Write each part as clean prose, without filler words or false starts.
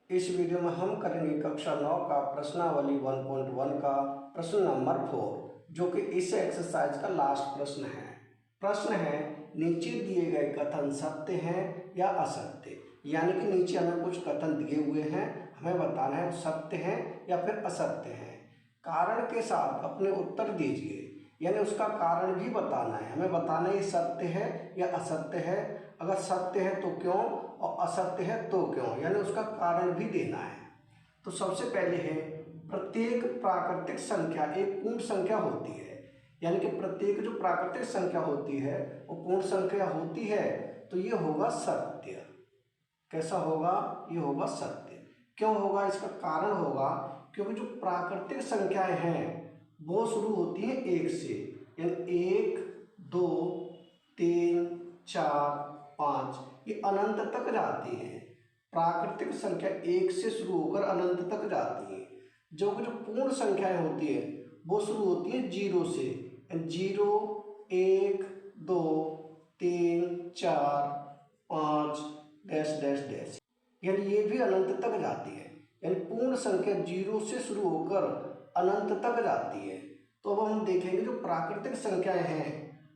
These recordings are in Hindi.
इस वीडियो में हम करेंगे कक्षा 9 का प्रश्नावली 1.1 का प्रश्न नंबर 4, जो कि इस एक्सरसाइज का लास्ट प्रश्न है। प्रश्न है, नीचे दिए गए कथन सत्य हैं या असत्य। यानी कि नीचे हमें कुछ कथन दिए हुए हैं, हमें बताना है सत्य हैं या फिर असत्य हैं। कारण के साथ अपने उत्तर दीजिए, यानी उसका कारण भी बताना है। हमें बताना है ये सत्य है या असत्य है, अगर सत्य है तो क्यों और असत्य है तो क्यों, यानी उसका कारण भी देना है। तो सबसे पहले है, प्रत्येक प्राकृतिक संख्या एक पूर्ण संख्या होती है। यानी कि प्रत्येक जो प्राकृतिक संख्या होती है वो पूर्ण संख्या होती है, तो ये होगा सत्य। कैसा होगा? ये होगा सत्य। क्यों होगा? इसका कारण होगा क्योंकि जो प्राकृतिक संख्याएं हैं वो शुरू होती हैं 1 से, यानी 1, 2, 3, 4, 5, ये अनंत तक जाती हैं। प्राकृतिक संख्या 1 से शुरू होकर अनंत तक जाती हैं। जो पूर्ण संख्याएं होती है वो शुरू होती है 0 से, 0, 1, 2, 3, 4, 5, डैश डैश डैश, यानी ये भी अनंत तक जाती है। यानी पूर्ण संख्या 0 से शुरू होकर अनंत तक जाती है। तो अब हम देखेंगे जो प्राकृतिक संख्याएं हैं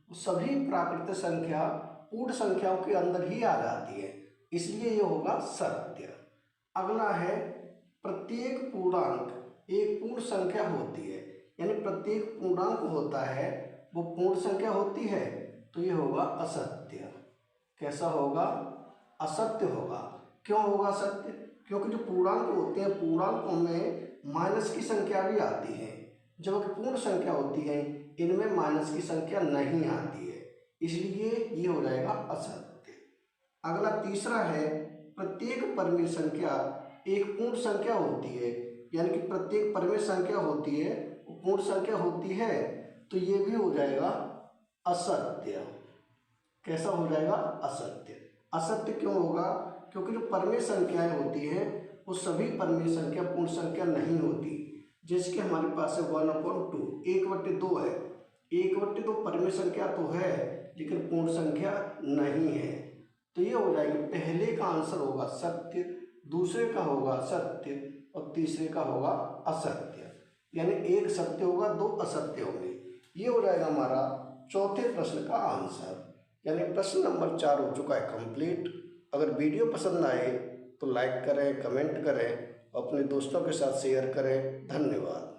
वो सभी प्राकृतिक संख्या पूर्ण संख्याओं के अंदर ही आ जाती है, इसलिए ये होगा सत्य। अगला है, प्रत्येक पूर्णांक एक पूर्ण संख्या होती है। यानी प्रत्येक पूर्णांक होता है वो पूर्ण संख्या होती है, तो ये होगा असत्य। कैसा होगा? असत्य होगा। क्यों होगा सत्य? क्योंकि जो पूर्णांक होते हैं पूर्णांकों में माइनस की संख्या भी आती है, जबकि पूर्ण संख्या होती है इनमें माइनस की संख्या नहीं आती है, इसलिए ये हो जाएगा असत्य। अगला तीसरा है, प्रत्येक परिमेय संख्या एक पूर्ण संख्या होती है। यानी कि प्रत्येक परिमेय संख्या होती है वो पूर्ण संख्या होती है, तो ये भी हो जाएगा असत्य। कैसा हो जाएगा? असत्य। असत्य क्यों होगा? क्योंकि जो परिमेय संख्याएं होती हैं वो सभी परिमेय संख्या पूर्ण संख्या नहीं होती। जैसे कि हमारे पास है 1/2, 1/2 है। 1/2 परिमेय संख्या तो है लेकिन पूर्ण संख्या नहीं है, तो ये हो जाएगी। पहले का आंसर होगा सत्य, दूसरे का होगा सत्य और तीसरे का होगा असत्य। यानी एक सत्य होगा, 2 असत्य होंगे। ये हो जाएगा हमारा चौथे प्रश्न का आंसर। यानी प्रश्न नंबर 4 हो चुका है कंप्लीट। अगर वीडियो पसंद आए तो लाइक करें, कमेंट करें और अपने दोस्तों के साथ शेयर करें। धन्यवाद।